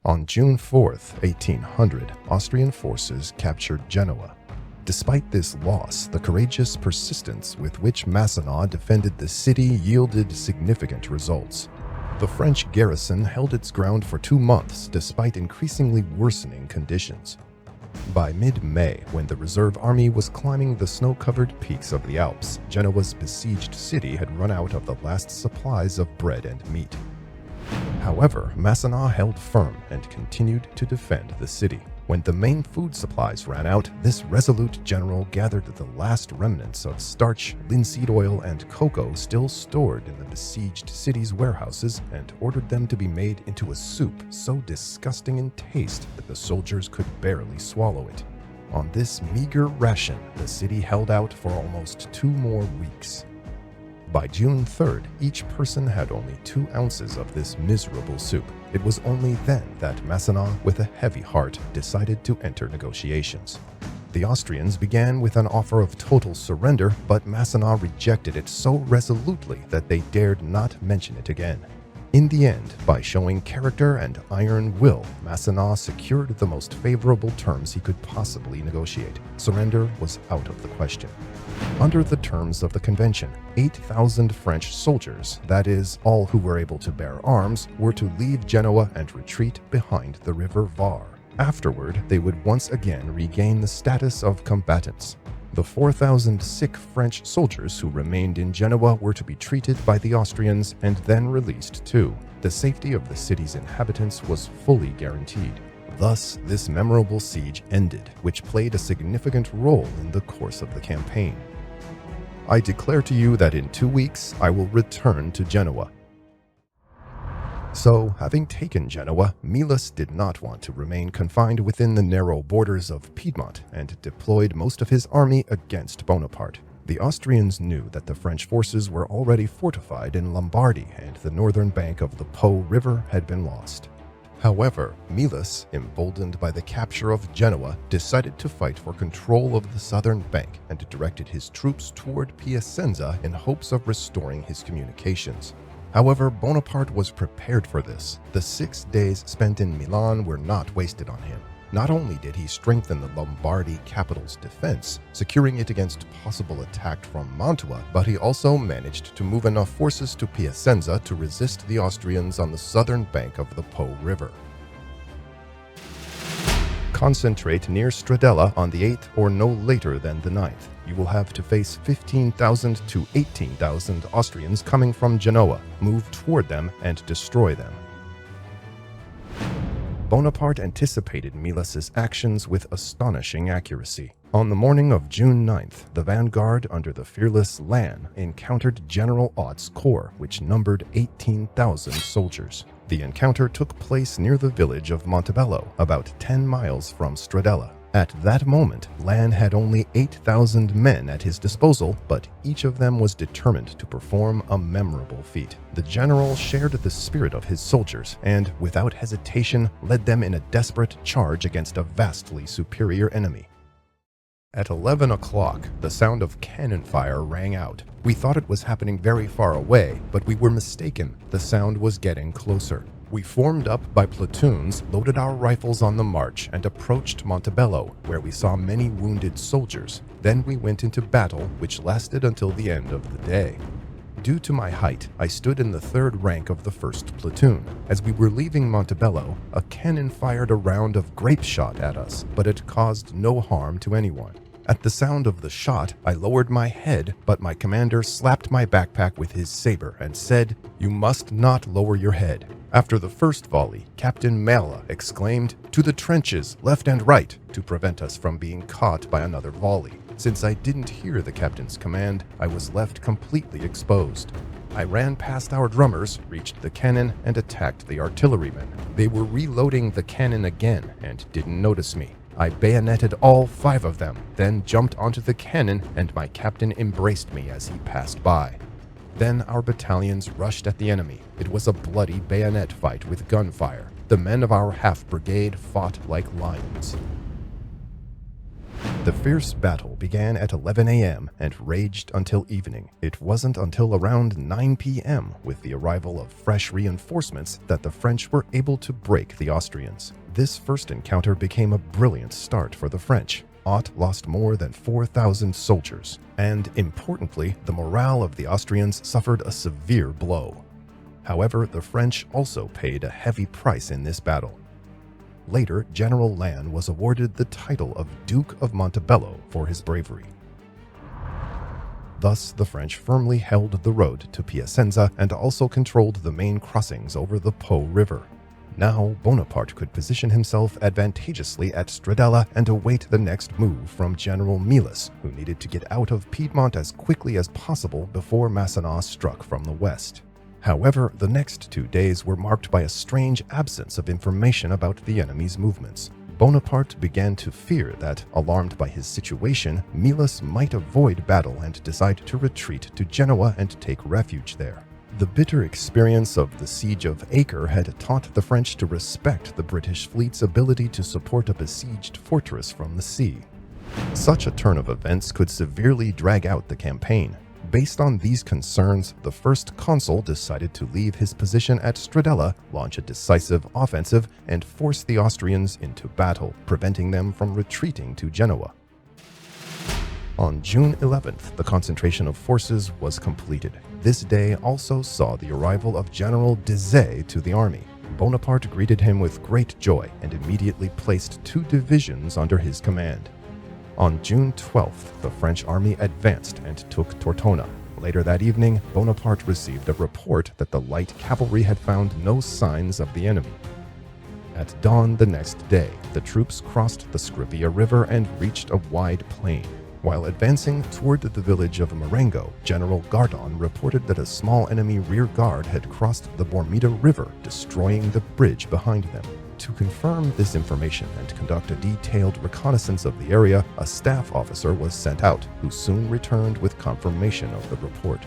On June 4th, 1800, Austrian forces captured Genoa. Despite this loss, the courageous persistence with which Massena defended the city yielded significant results. The French garrison held its ground for 2 months despite increasingly worsening conditions. By mid-May, when the reserve army was climbing the snow-covered peaks of the Alps, Genoa's besieged city had run out of the last supplies of bread and meat. However, Massena held firm and continued to defend the city. When the main food supplies ran out, this resolute general gathered the last remnants of starch, linseed oil, and cocoa still stored in the besieged city's warehouses and ordered them to be made into a soup so disgusting in taste that the soldiers could barely swallow it. On this meager ration, the city held out for almost 2 more weeks. By June 3rd, each person had only 2 ounces of this miserable soup. It was only then that Massena, with a heavy heart, decided to enter negotiations. The Austrians began with an offer of total surrender, but Massena rejected it so resolutely that they dared not mention it again. In the end, by showing character and iron will, Massena secured the most favorable terms he could possibly negotiate. Surrender was out of the question. Under the terms of the convention, 8,000 French soldiers, that is, all who were able to bear arms, were to leave Genoa and retreat behind the river Var. Afterward, they would once again regain the status of combatants. The 4,000 sick French soldiers who remained in Genoa were to be treated by the Austrians and then released too. The safety of the city's inhabitants was fully guaranteed. Thus, this memorable siege ended, which played a significant role in the course of the campaign. I declare to you that in 2 weeks I will return to Genoa. So, having taken Genoa, Melas did not want to remain confined within the narrow borders of Piedmont and deployed most of his army against Bonaparte. The Austrians knew that the French forces were already fortified in Lombardy and the northern bank of the Po River had been lost. However, Melas, emboldened by the capture of Genoa, decided to fight for control of the southern bank and directed his troops toward Piacenza in hopes of restoring his communications. However, Bonaparte was prepared for this. The 6 days spent in Milan were not wasted on him. Not only did he strengthen the Lombardy capital's defense, securing it against possible attack from Mantua, but he also managed to move enough forces to Piacenza to resist the Austrians on the southern bank of the Po River. Concentrate near Stradella on the 8th or no later than the 9th. You will have to face 15,000 to 18,000 Austrians coming from Genoa. Move toward them and destroy them. Bonaparte anticipated Melas's actions with astonishing accuracy. On the morning of June 9th, the vanguard under the fearless Lannes encountered General Ott's corps, which numbered 18,000 soldiers. The encounter took place near the village of Montebello, about 10 miles from Stradella. At that moment, Lannes had only 8,000 men at his disposal, but each of them was determined to perform a memorable feat. The general shared the spirit of his soldiers and, without hesitation, led them in a desperate charge against a vastly superior enemy. At 11 o'clock, the sound of cannon fire rang out. We thought it was happening very far away, but we were mistaken. The sound was getting closer. We formed up by platoons, loaded our rifles on the march, and approached Montebello, where we saw many wounded soldiers. Then we went into battle, which lasted until the end of the day. Due to my height, I stood in the 3rd rank of the 1st platoon. As we were leaving Montebello, a cannon fired a round of grape shot at us, but it caused no harm to anyone. At the sound of the shot, I lowered my head, but my commander slapped my backpack with his saber and said, "You must not lower your head." After the first volley, Captain Melas exclaimed, "To the trenches, left and right," to prevent us from being caught by another volley. Since I didn't hear the captain's command, I was left completely exposed. I ran past our drummers, reached the cannon, and attacked the artillerymen. They were reloading the cannon again and didn't notice me. I bayoneted all 5 of them, then jumped onto the cannon, and my captain embraced me as he passed by. Then our battalions rushed at the enemy. It was a bloody bayonet fight with gunfire. The men of our half-brigade fought like lions. The fierce battle began at 11 a.m. and raged until evening. It wasn't until around 9 p.m., with the arrival of fresh reinforcements, that the French were able to break the Austrians. This first encounter became a brilliant start for the French. Ott lost more than 4,000 soldiers, and importantly, the morale of the Austrians suffered a severe blow. However, the French also paid a heavy price in this battle. Later, General Lannes was awarded the title of Duke of Montebello for his bravery. Thus, the French firmly held the road to Piacenza and also controlled the main crossings over the Po River. Now, Bonaparte could position himself advantageously at Stradella and await the next move from General Melas, who needed to get out of Piedmont as quickly as possible before Massena struck from the west. However, the next 2 days were marked by a strange absence of information about the enemy's movements. Bonaparte began to fear that, alarmed by his situation, Melas might avoid battle and decide to retreat to Genoa and take refuge there. The bitter experience of the Siege of Acre had taught the French to respect the British fleet's ability to support a besieged fortress from the sea. Such a turn of events could severely drag out the campaign. Based on these concerns, the first consul decided to leave his position at Stradella, launch a decisive offensive, and force the Austrians into battle, preventing them from retreating to Genoa. On June 11th, the concentration of forces was completed. This day also saw the arrival of General Desaix to the army. Bonaparte greeted him with great joy and immediately placed 2 divisions under his command. On June 12th, the French army advanced and took Tortona. Later that evening, Bonaparte received a report that the light cavalry had found no signs of the enemy. At dawn the next day, the troops crossed the Scrivia River and reached a wide plain. While advancing toward the village of Marengo, General Gardon reported that a small enemy rear guard had crossed the Bormida River, destroying the bridge behind them. To confirm this information and conduct a detailed reconnaissance of the area, a staff officer was sent out, who soon returned with confirmation of the report.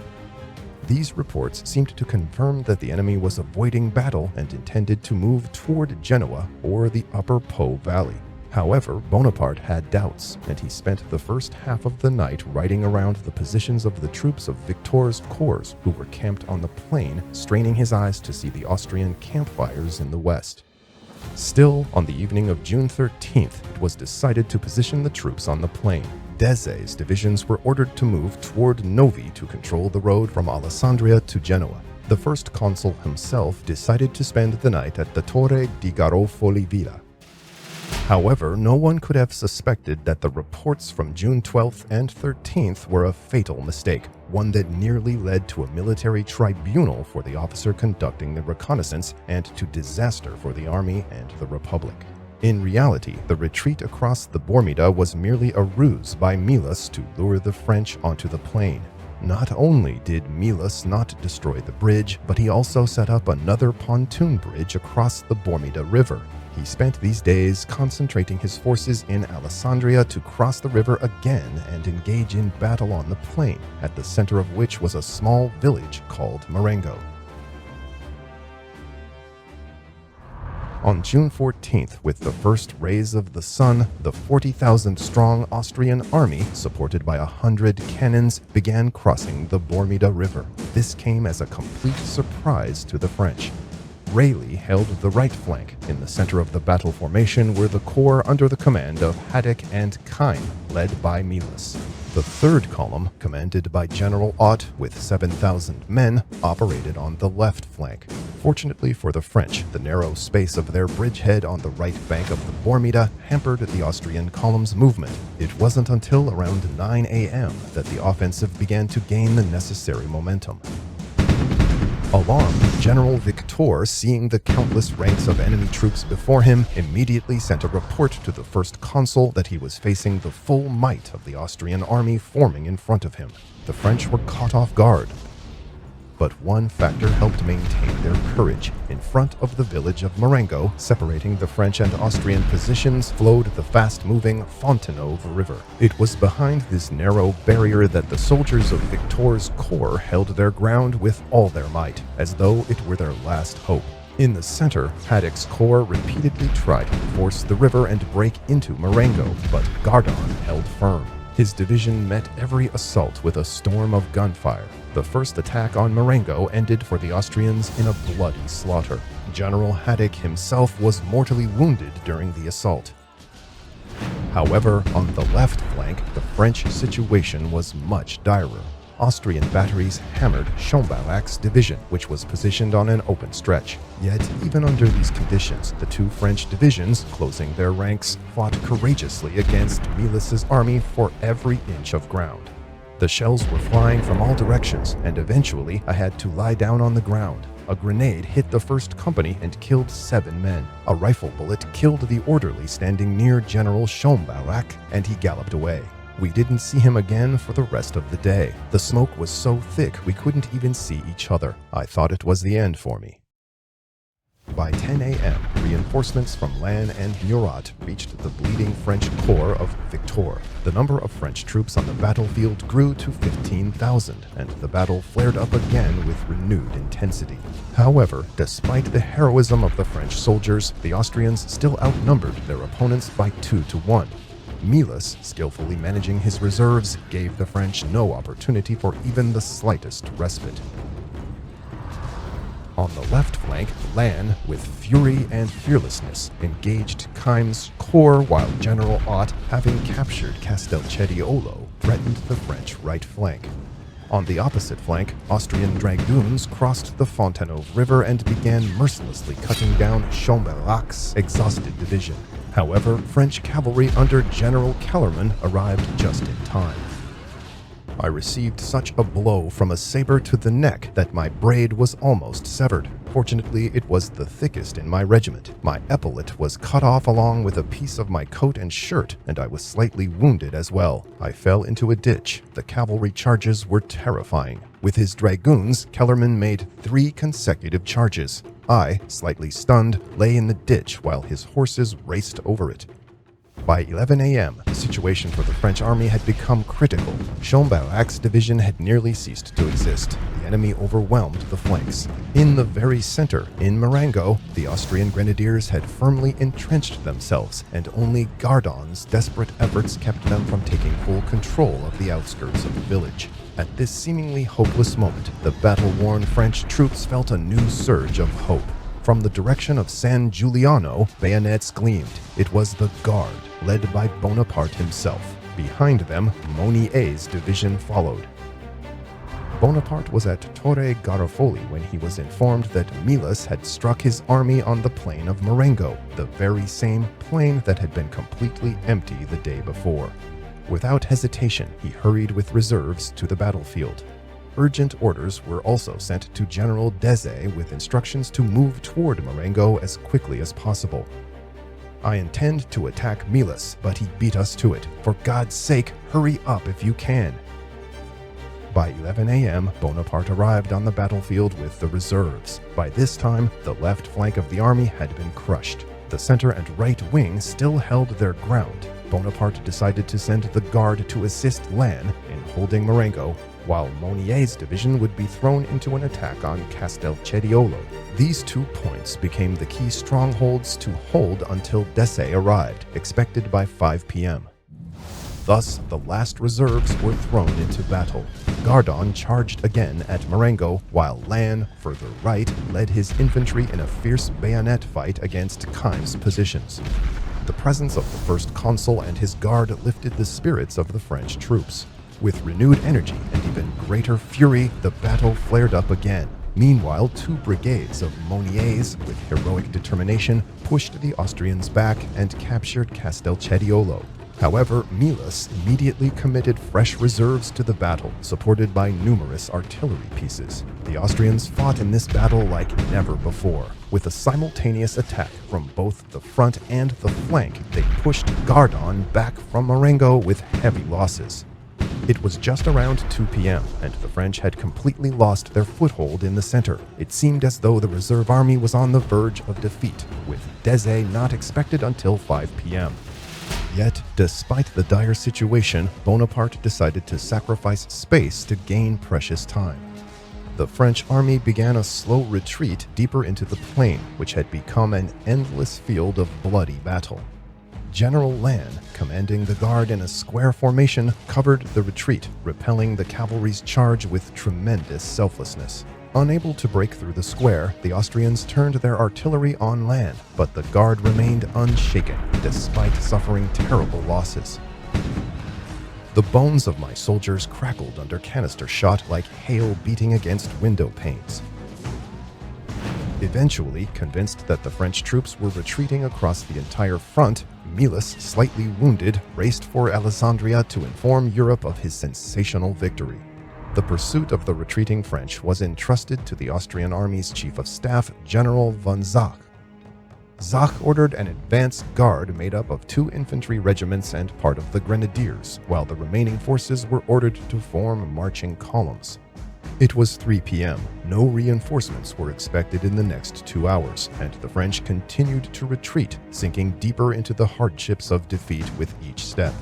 These reports seemed to confirm that the enemy was avoiding battle and intended to move toward Genoa or the upper Po Valley. However, Bonaparte had doubts, and he spent the first half of the night riding around the positions of the troops of Victor's corps, who were camped on the plain, straining his eyes to see the Austrian campfires in the west. Still, on the evening of June 13th, it was decided to position the troops on the plain. Desaix's divisions were ordered to move toward Novi to control the road from Alessandria to Genoa. The first consul himself decided to spend the night at the Torre di Garofoli Villa. However, no one could have suspected that the reports from June 12th and 13th were a fatal mistake, one that nearly led to a military tribunal for the officer conducting the reconnaissance and to disaster for the army and the Republic. In reality, the retreat across the Bormida was merely a ruse by Melas to lure the French onto the plain. Not only did Melas not destroy the bridge, but he also set up another pontoon bridge across the Bormida River. He spent these days concentrating his forces in Alessandria to cross the river again and engage in battle on the plain, at the center of which was a small village called Marengo. On June 14th, with the first rays of the sun, the 40,000-strong Austrian army, supported by 100 cannons, began crossing the Bormida River. This came as a complete surprise to the French. Reilly held the right flank. In the center of the battle formation were the corps under the command of Haddock and Keim, led by Melas. The third column, commanded by General Ott with 7,000 men, operated on the left flank. Fortunately for the French, the narrow space of their bridgehead on the right bank of the Bormida hampered the Austrian column's movement. It wasn't until around 9 a.m. that the offensive began to gain the necessary momentum. Alarmed, General Victor, seeing the countless ranks of enemy troops before him, immediately sent a report to the first consul that he was facing the full might of the Austrian army forming in front of him. The French were caught off guard. But one factor helped maintain their courage. In front of the village of Marengo, separating the French and Austrian positions, flowed the fast-moving Fontenove River. It was behind this narrow barrier that the soldiers of Victor's corps held their ground with all their might, as though it were their last hope. In the center, Haddock's corps repeatedly tried to force the river and break into Marengo, but Gardon held firm. His division met every assault with a storm of gunfire. The first attack on Marengo ended for the Austrians in a bloody slaughter. General Haddock himself was mortally wounded during the assault. However, on the left flank, the French situation was much direr. Austrian batteries hammered Schombaulac's division, which was positioned on an open stretch. Yet, even under these conditions, the two French divisions, closing their ranks, fought courageously against Melas's army for every inch of ground. The shells were flying from all directions, and eventually I had to lie down on the ground. A grenade hit the first company and killed 7 men. A rifle bullet killed the orderly standing near General Schombaulac, and he galloped away. We didn't see him again for the rest of the day. The smoke was so thick we couldn't even see each other. I thought it was the end for me. By 10 a.m., reinforcements from Lannes and Murat reached the bleeding French corps of Victor. The number of French troops on the battlefield grew to 15,000, and the battle flared up again with renewed intensity. However, despite the heroism of the French soldiers, the Austrians still outnumbered their opponents by 2-1. Melas, skillfully managing his reserves, gave the French no opportunity for even the slightest respite. On the left flank, Lannes, with fury and fearlessness, engaged Keim's corps while General Ott, having captured Castelcediolo, threatened the French right flank. On the opposite flank, Austrian dragoons crossed the Fontainebleau River and began mercilessly cutting down Schombaulac's exhausted division. However, French cavalry under General Kellerman arrived just in time. I received such a blow from a saber to the neck that my braid was almost severed. Fortunately, it was the thickest in my regiment. My epaulet was cut off along with a piece of my coat and shirt, and I was slightly wounded as well. I fell into a ditch. The cavalry charges were terrifying. With his dragoons, Kellerman made 3 consecutive charges. I, slightly stunned, lay in the ditch while his horses raced over it. By 11 a.m., the situation for the French army had become critical. Schombaulac's division had nearly ceased to exist. The enemy overwhelmed the flanks. In the very center, in Marengo, the Austrian grenadiers had firmly entrenched themselves, and only Gardon's desperate efforts kept them from taking full control of the outskirts of the village. At this seemingly hopeless moment, the battle-worn French troops felt a new surge of hope. From the direction of San Giuliano, bayonets gleamed. It was the Guard, led by Bonaparte himself. Behind them, Monier's division followed. Bonaparte was at Torre Garofoli when he was informed that Melas had struck his army on the plain of Marengo, the very same plain that had been completely empty the day before. Without hesitation, he hurried with reserves to the battlefield. Urgent orders were also sent to General Desaix with instructions to move toward Marengo as quickly as possible. I intend to attack Melas, but he beat us to it. For God's sake, hurry up if you can. By 11 a.m., Bonaparte arrived on the battlefield with the reserves. By this time, the left flank of the army had been crushed. The center and right wing still held their ground. Bonaparte decided to send the Guard to assist Lannes in holding Marengo, while Monier's division would be thrown into an attack on Castelcediolo. These 2 points became the key strongholds to hold until Desaix arrived, expected by 5 p.m. Thus, the last reserves were thrown into battle. Gardon charged again at Marengo, while Lannes, further right, led his infantry in a fierce bayonet fight against Keim's positions. The presence of the first consul and his guard lifted the spirits of the French troops. With renewed energy and even greater fury, the battle flared up again. Meanwhile, 2 brigades of Monier's, with heroic determination, pushed the Austrians back and captured Castelcediolo. However, Melas immediately committed fresh reserves to the battle, supported by numerous artillery pieces. The Austrians fought in this battle like never before. With a simultaneous attack from both the front and the flank, they pushed Gardon back from Marengo with heavy losses. It was just around 2 p.m., and the French had completely lost their foothold in the center. It seemed as though the reserve army was on the verge of defeat, with Desaix not expected until 5 p.m. Yet, despite the dire situation, Bonaparte decided to sacrifice space to gain precious time. The French army began a slow retreat deeper into the plain, which had become an endless field of bloody battle. General Lannes, commanding the guard in a square formation, covered the retreat, repelling the cavalry's charge with tremendous selflessness. Unable to break through the square, the Austrians turned their artillery on land, but the guard remained unshaken, despite suffering terrible losses. The bones of my soldiers crackled under canister shot like hail beating against window panes. Eventually, convinced that the French troops were retreating across the entire front, Melas, slightly wounded, raced for Alessandria to inform Europe of his sensational victory. The pursuit of the retreating French was entrusted to the Austrian army's chief of staff, General von Zach. Zach ordered an advance guard made up of 2 infantry regiments and part of the grenadiers, while the remaining forces were ordered to form marching columns. It was 3 p.m. No reinforcements were expected in the next 2 hours, and the French continued to retreat, sinking deeper into the hardships of defeat with each step.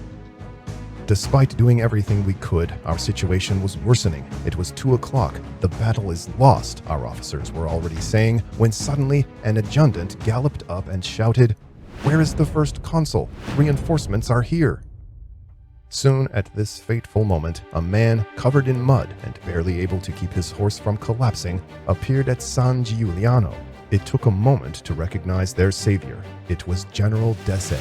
Despite doing everything we could, our situation was worsening. It was 2 o'clock. The battle is lost, our officers were already saying, when suddenly an adjutant galloped up and shouted, "Where is the first consul? Reinforcements are here!" Soon, at this fateful moment, a man covered in mud and barely able to keep his horse from collapsing appeared at San Giuliano. It took a moment to recognize their savior. It was General Desaix.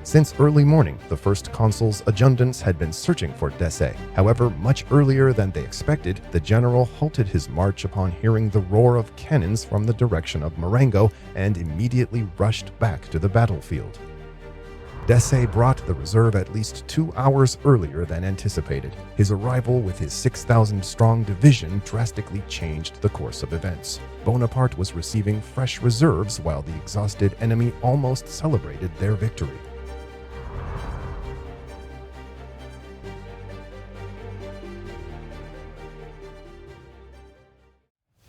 Since early morning, the first consul's adjutants had been searching for Desaix. However, much earlier than they expected, the general halted his march upon hearing the roar of cannons from the direction of Marengo and immediately rushed back to the battlefield. Desaix brought the reserve at least 2 hours earlier than anticipated. His arrival with his 6,000-strong division drastically changed the course of events. Bonaparte was receiving fresh reserves while the exhausted enemy almost celebrated their victory.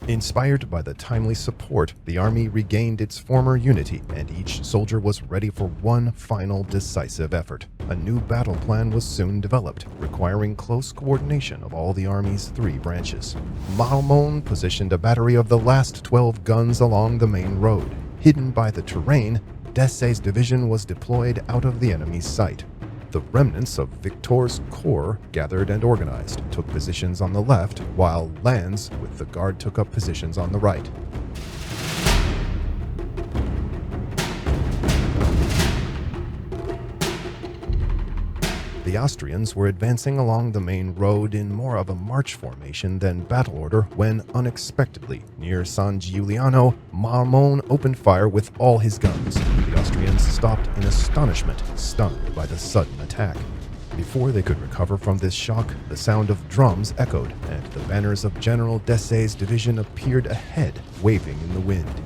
Inspired by the timely support, the army regained its former unity, and each soldier was ready for one final decisive effort. A new battle plan was soon developed, requiring close coordination of all the army's 3 branches. Marmont positioned a battery of the last 12 guns along the main road. Hidden by the terrain, Desaix's division was deployed out of the enemy's sight. The remnants of Victor's corps gathered and organized, took positions on the left, while Lannes with the guard took up positions on the right. The Austrians were advancing along the main road in more of a march formation than battle order when, unexpectedly, near San Giuliano, Marmont opened fire with all his guns. The Austrians stopped in astonishment, stunned by the sudden attack. Before they could recover from this shock, the sound of drums echoed, and the banners of General Desaix's division appeared ahead, waving in the wind.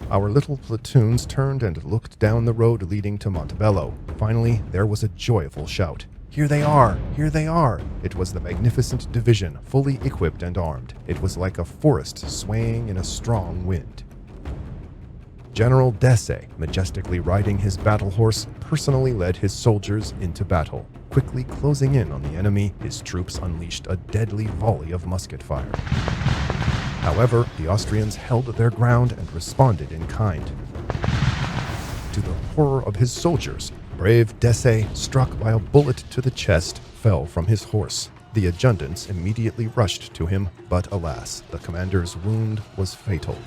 Our little platoons turned and looked down the road leading to Montebello. Finally, there was a joyful shout. "Here they are! Here they are!" It was the magnificent division, fully equipped and armed. It was like a forest swaying in a strong wind. General Desaix, majestically riding his battle horse, personally led his soldiers into battle. Quickly closing in on the enemy, his troops unleashed a deadly volley of musket fire. However, the Austrians held their ground and responded in kind. To the horror of his soldiers, brave Desaix, struck by a bullet to the chest, fell from his horse. The adjutants immediately rushed to him, but alas, the commander's wound was fatal.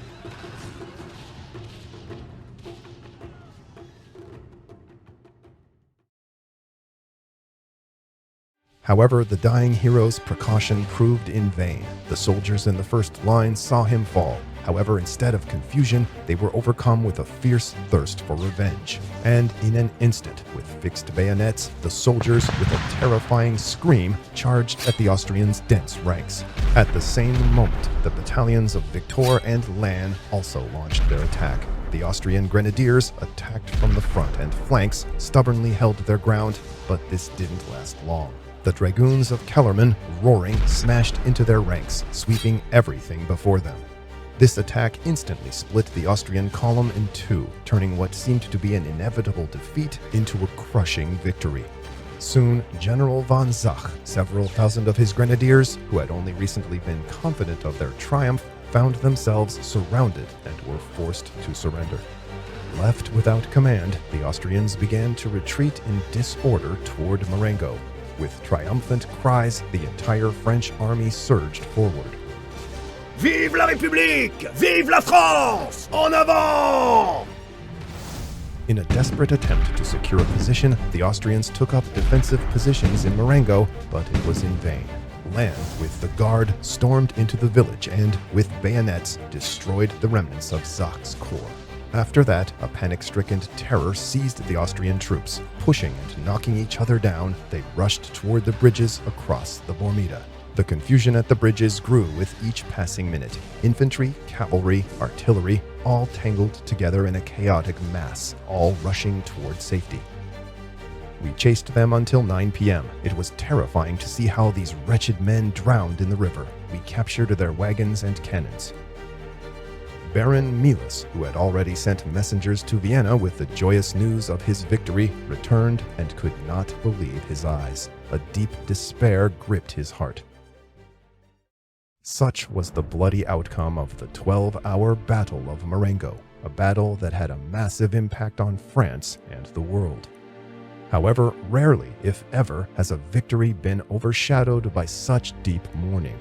However, the dying hero's precaution proved in vain. The soldiers in the first line saw him fall. However, instead of confusion, they were overcome with a fierce thirst for revenge. And in an instant, with fixed bayonets, the soldiers, with a terrifying scream, charged at the Austrians' dense ranks. At the same moment, the battalions of Victor and Lannes also launched their attack. The Austrian grenadiers, attacked from the front and flanks, stubbornly held their ground, but this didn't last long. The dragoons of Kellerman, roaring, smashed into their ranks, sweeping everything before them. This attack instantly split the Austrian column in 2, turning what seemed to be an inevitable defeat into a crushing victory. Soon, General von Desaix, several thousand of his grenadiers, who had only recently been confident of their triumph, found themselves surrounded and were forced to surrender. Left without command, the Austrians began to retreat in disorder toward Marengo. With triumphant cries, the entire French army surged forward. Vive la République! Vive la France! En avant! In a desperate attempt to secure a position, the Austrians took up defensive positions in Marengo, but it was in vain. Lannes, with the guard, stormed into the village and, with bayonets, destroyed the remnants of Zach's corps. After that, a panic-stricken terror seized the Austrian troops. Pushing and knocking each other down, they rushed toward the bridges across the Bormida. The confusion at the bridges grew with each passing minute. Infantry, cavalry, artillery, all tangled together in a chaotic mass, all rushing toward safety. We chased them until 9 p.m. It was terrifying to see how these wretched men drowned in the river. We captured their wagons and cannons. Baron Melas, who had already sent messengers to Vienna with the joyous news of his victory, returned and could not believe his eyes. A deep despair gripped his heart. Such was the bloody outcome of the 12-hour Battle of Marengo, a battle that had a massive impact on France and the world. However, rarely, if ever, has a victory been overshadowed by such deep mourning.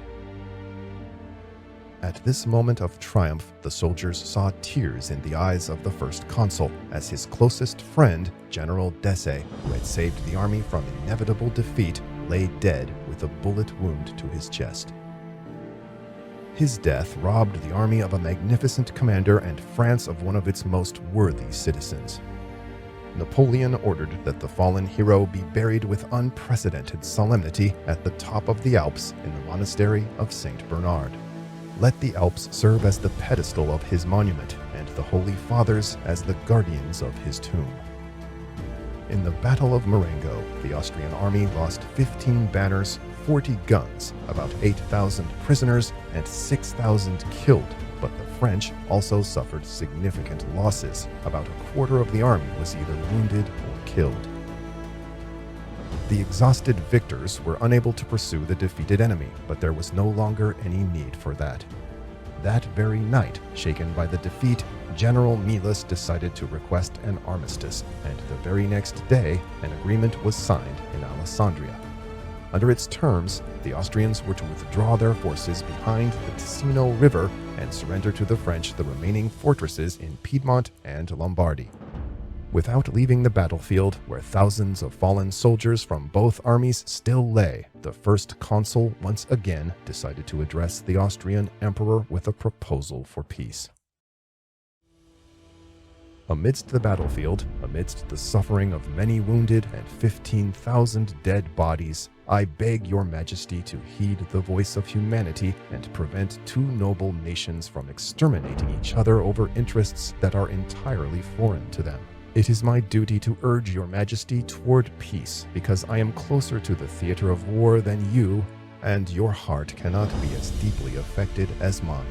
At this moment of triumph, the soldiers saw tears in the eyes of the first consul, as his closest friend, General Desaix, who had saved the army from inevitable defeat, lay dead with a bullet wound to his chest. His death robbed the army of a magnificent commander and France of one of its most worthy citizens. Napoleon ordered that the fallen hero be buried with unprecedented solemnity at the top of the Alps in the monastery of Saint Bernard. Let the Alps serve as the pedestal of his monument, and the Holy Fathers as the guardians of his tomb. In the Battle of Marengo, the Austrian army lost 15 banners, 40 guns, about 8,000 prisoners, and 6,000 killed, but the French also suffered significant losses. About a quarter of the army was either wounded or killed. The exhausted victors were unable to pursue the defeated enemy, but there was no longer any need for that. That very night, shaken by the defeat, General Michael decided to request an armistice, and the very next day, an agreement was signed in Alessandria. Under its terms, the Austrians were to withdraw their forces behind the Ticino River and surrender to the French the remaining fortresses in Piedmont and Lombardy. Without leaving the battlefield, where thousands of fallen soldiers from both armies still lay, the first consul once again decided to address the Austrian emperor with a proposal for peace. Amidst the battlefield, amidst the suffering of many wounded and 15,000 dead bodies, I beg your majesty to heed the voice of humanity and prevent two noble nations from exterminating each other over interests that are entirely foreign to them. It is my duty to urge your majesty toward peace, because I am closer to the theater of war than you, and your heart cannot be as deeply affected as mine.